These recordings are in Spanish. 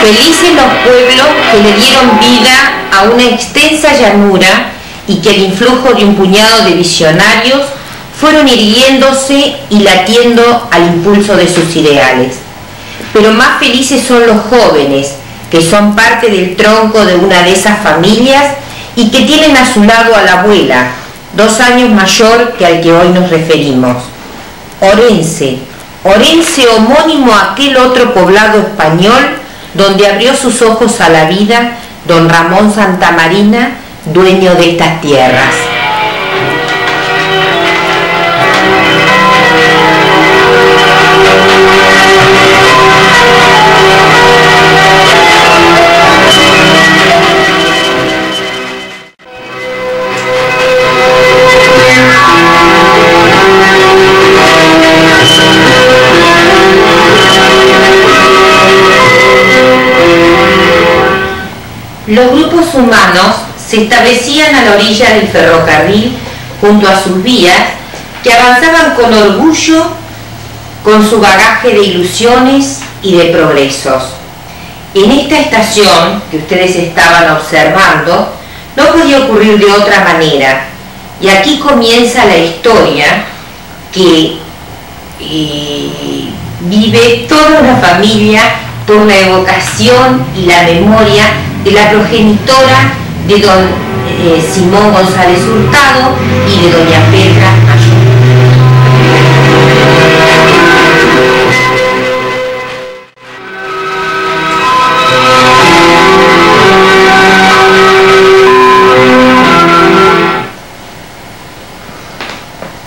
Felices los pueblos que le dieron vida a una extensa llanura y que el influjo de un puñado de visionarios fueron irguiéndose y latiendo al impulso de sus ideales. Pero más felices son los jóvenes, que son parte del tronco de una de esas familias y que tienen a su lado a la abuela, 2 años mayor que al que hoy nos referimos. Orense, homónimo a aquel otro poblado español donde abrió sus ojos a la vida don Ramón Santamarina, dueño de estas tierras. Los grupos humanos se establecían a la orilla del ferrocarril junto a sus vías, que avanzaban con orgullo con su bagaje de ilusiones y de progresos. En esta estación que ustedes estaban observando no podía ocurrir de otra manera, y aquí comienza la historia que vive toda una familia por la evocación y la memoria de la progenitora de don Simón González Hurtado y de doña Petra Mayor.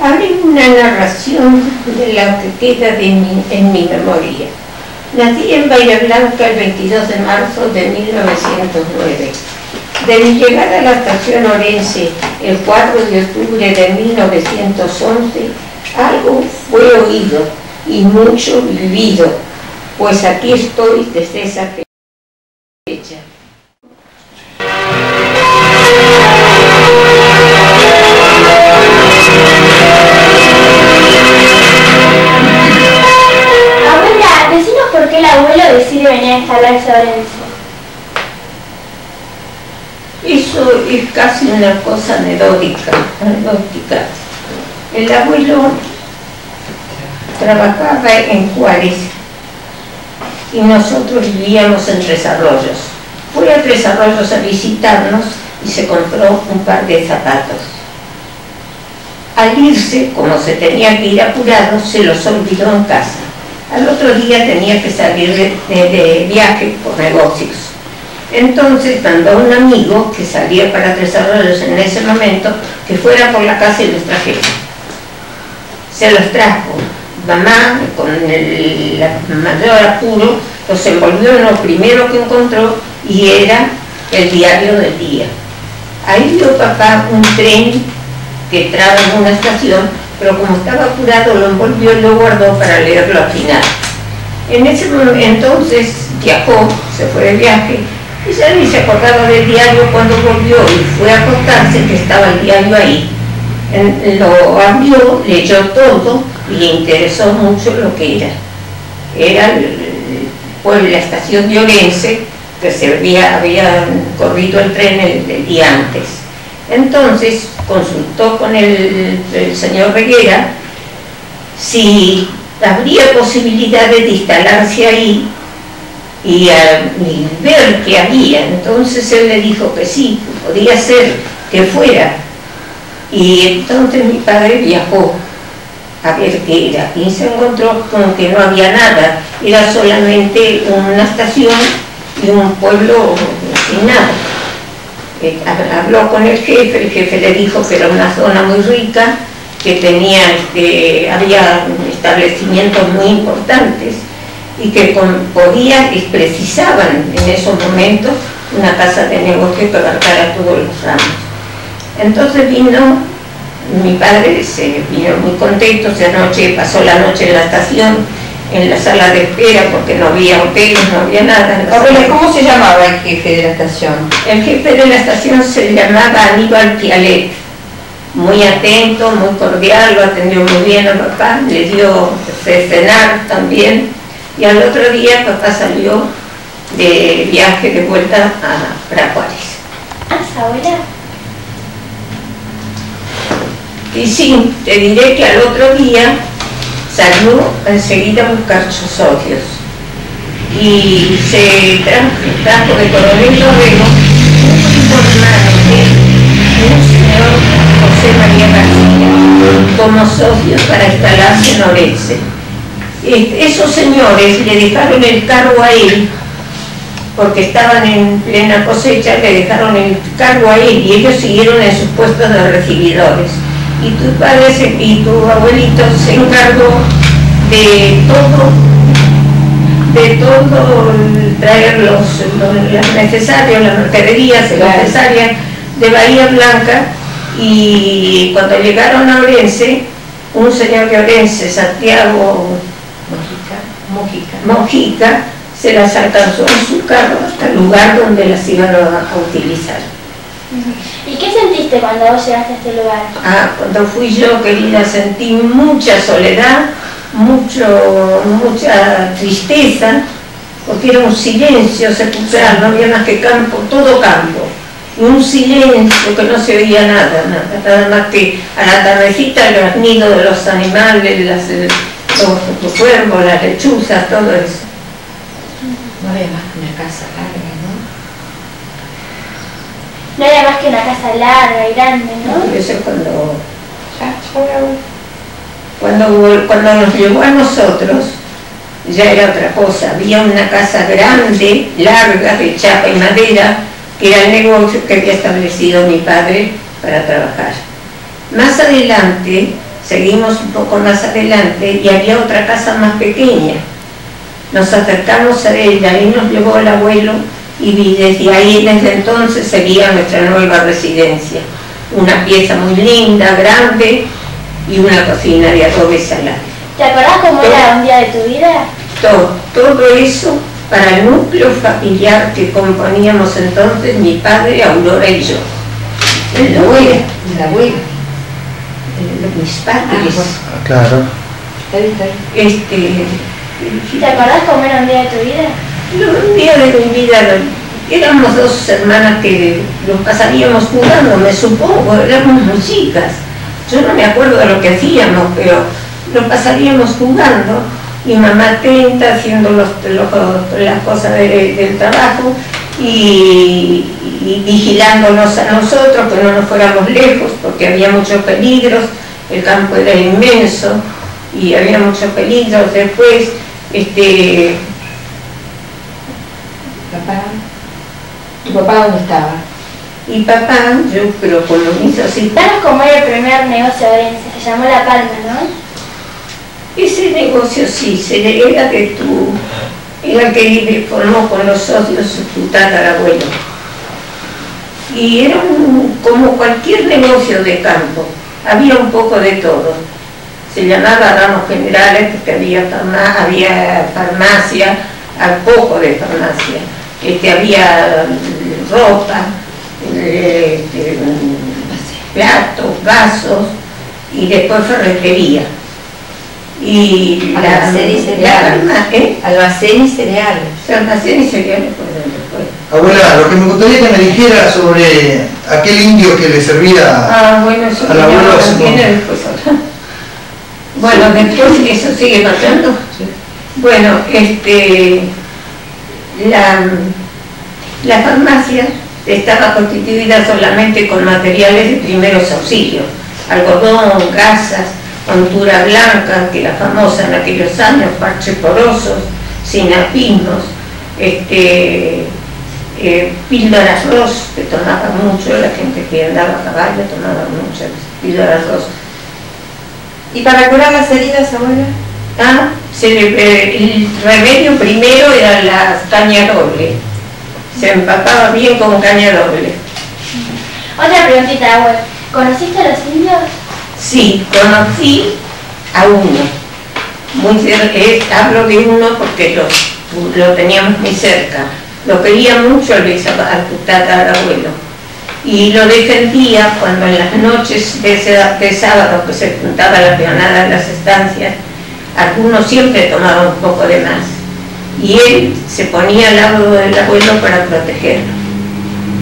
Haré una narración de lo que queda en mi memoria. Nací en Bahía Blanca el 22 de marzo de 1909. De mi llegada a la estación Orense el 4 de octubre de 1911, algo fue oído y mucho vivido, pues aquí estoy desde esa fecha. ¿Por qué el abuelo decide venir a instalarse a Orense? Eso es casi una cosa anecdótica. El abuelo trabajaba en Juárez y nosotros vivíamos en Tres Arroyos. Fue a Tres Arroyos a visitarnos y se compró un par de zapatos. Al irse, como se tenía que ir apurado, se los olvidó en casa. Al otro día tenía que salir de viaje por negocios. Entonces mandó a un amigo que salía para Tres Arroyos en ese momento que fuera por la casa y los trajera. Se los trajo. Mamá, con el mayor apuro, los envolvió en lo primero que encontró y era el diario del día. Ahí vio papá un tren que entraba en una estación, pero como estaba apurado lo envolvió y lo guardó para leerlo al final. En ese momento entonces viajó, se fue de viaje, y ya ni se acordaba del diario cuando volvió y fue a acostarse, que estaba el diario ahí. Lo abrió, leyó todo y le interesó mucho lo que era. Era la estación de Orense, que había corrido el tren el día antes. Entonces consultó con el señor Reguera si habría posibilidades de instalarse ahí y ver qué había. Entonces él le dijo que sí, podía ser que fuera. Y entonces mi padre viajó a ver qué era y se encontró con que no había nada, era solamente una estación y un pueblo sin nada. Habló con el jefe le dijo que era una zona muy rica, que había establecimientos muy importantes y que precisaban en esos momentos una casa de negocio que abarcara todos los ramos. Entonces mi padre se vino muy contento, pasó la noche en la estación, en la sala de espera, porque no había hoteles, no había nada. ¿Cómo se llamaba el jefe de la estación? El jefe de la estación se llamaba Aníbal Pialet, muy atento, muy cordial, lo atendió muy bien a papá, le dio de cenar también, y al otro día papá salió de viaje de vuelta a Paraguares. ¿Ah, abuela? Y sí, te diré que al otro día salió enseguida a buscar sus socios y se trajo de Coronel Dorrego un hermano de un señor José María García como socios para instalarse en Orense. Esos señores le dejaron el cargo a él porque estaban en plena cosecha, le dejaron el cargo a él y ellos siguieron en sus puestos de recibidores. Y tu padre y tu abuelito se encargó de todo traer las necesarias, las mercaderías necesarias de Bahía Blanca, y cuando llegaron a Orense, un señor de Orense, Santiago Mojica, se las alcanzó en su carro hasta el lugar donde las iban a utilizar. ¿Y qué sentiste cuando vos llegaste a este lugar? Cuando fui yo, querida, sentí mucha soledad, mucha tristeza, porque era un silencio sepulcral, no había más que campo, todo campo, y un silencio que no se oía nada más que a la tardecita los nidos de los animales, los cuervos, las lechuzas, todo eso. No había más que una casa larga, ¿no? No era más que una casa larga y grande, ¿no? Eso es cuando nos llegó a nosotros, ya era otra cosa. Había una casa grande, larga, de chapa y madera, que era el negocio que había establecido mi padre para trabajar. Más adelante, seguimos un poco más adelante, y había otra casa más pequeña. Nos acercamos a ella y nos llevó el abuelo, y desde ahí, desde entonces, seguía nuestra nueva residencia. Una pieza muy linda, grande, y una cocina de adobe salado. ¿Te acordás cómo era un día de tu vida? Todo eso para el núcleo familiar que componíamos entonces mi padre, Aurora y yo. La abuela. Mis padres. Claro. ¿Te acordás cómo era un día de tu vida? No, un día de mi vida, éramos dos hermanas que nos pasaríamos jugando, me supongo, éramos muy chicas. Yo no me acuerdo de lo que hacíamos, pero nos pasaríamos jugando, y mamá atenta haciendo las cosas del trabajo y vigilándonos a nosotros, que no nos fuéramos lejos, porque había muchos peligros, el campo era inmenso y había muchos peligros. Después, ¿Tu papá dónde estaba? Y papá, yo creo con lo mismo así. Danos cómo era el primer negocio de Orense, se llamó La Palma, ¿no? Ese negocio sí, era el que formó con los socios tu tatarabuelo. Y era como cualquier negocio de campo, había un poco de todo. Se llamaba ramos generales porque había farmacia, poco de farmacia. Había ropa, platos, vasos, y después ferretería. Y almacén y cereales. Almacén y cereales. Almacén y cereales después. Abuela, lo que me gustaría que me dijera sobre aquel indio que le servía bueno, eso al abuelo. Después. Bueno, después eso sigue pasando. Sí. Bueno, la farmacia estaba constituida solamente con materiales de primeros auxilios, algodón, gasas, montura blanca, que era famosa en aquellos años, parches porosos, sinapismos, píldoras ros, que tomaba mucho, la gente que andaba a caballo tomaba muchas píldoras ros. ¿Y para curar las heridas, abuela? El remedio primero era la caña doble. Se empapaba bien con caña doble. Otra preguntita, abuela. ¿Conociste a los indios? Sí, conocí a uno. Hablo de uno porque lo teníamos muy cerca. Lo quería mucho al tatarabuelo. Y lo defendía cuando en las noches de sábado que se juntaba la peonada en las estancias, algunos siempre tomaban un poco de más. y él se ponía al lado del abuelo para protegerlo.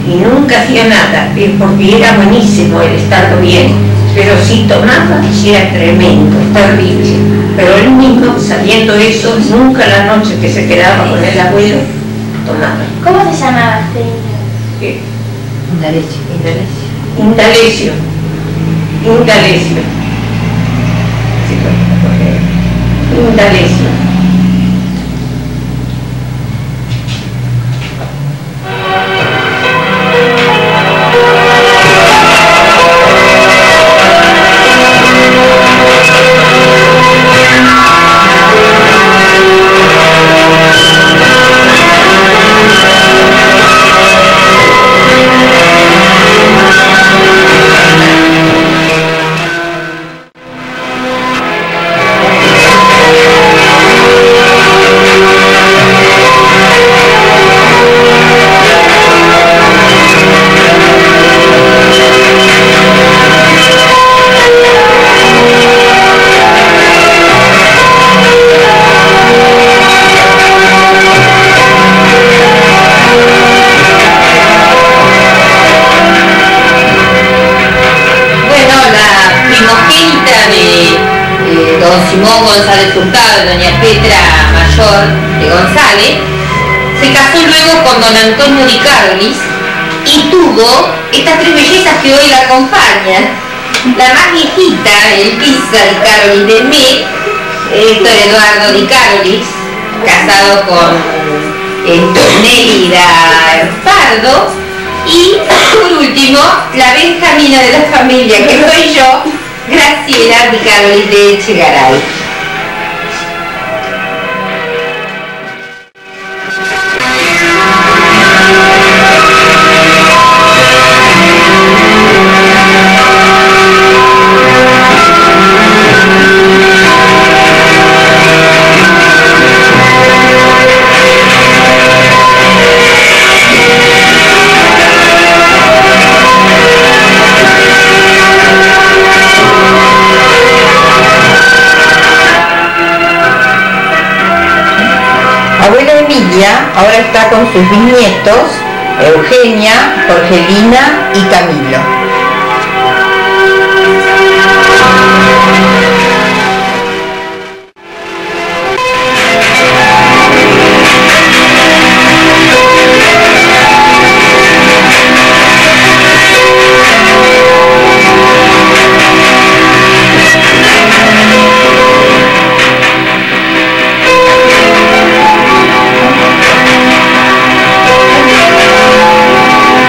Y nunca hacía nada, porque era buenísimo el estando bien, pero si tomaba era tremendo, terrible. Pero él mismo, sabiendo eso, nunca la noche que se quedaba con el abuelo, tomaba. ¿Cómo se llamaba este indio? Indalecio. Simón González Hurtado y doña Petra Mayor de González, se casó luego con don Antonio Di Carolis y tuvo estas tres bellezas que hoy la acompañan. La más viejita, Elvisa Di Carolis de Met, Héctor Eduardo Di Carolis, casado con Nélida Pardo, y por último, la Benjamina de la familia, que soy yo, Graciela Di Carolis de Echegaray. Abuela Emilia ahora está con sus bisnietos, Eugenia, Jorgelina y Camilo.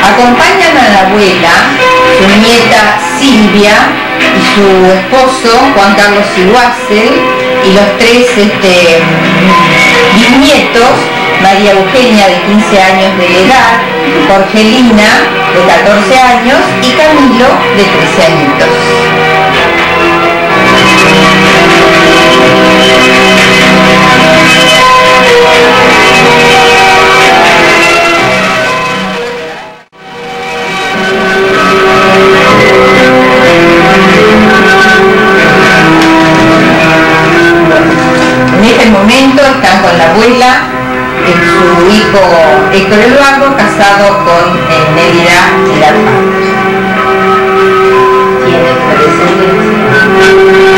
Acompañan a la abuela, su nieta Silvia y su esposo Juan Carlos Iguacel y los tres bisnietos, María Eugenia de 15 años de edad, Jorgelina de 14 años y Camilo de 13 añitos. En este momento están con la abuela, su hijo Héctor Eduardo, casado con Nélida Pardo. ¿Tiene descendencia?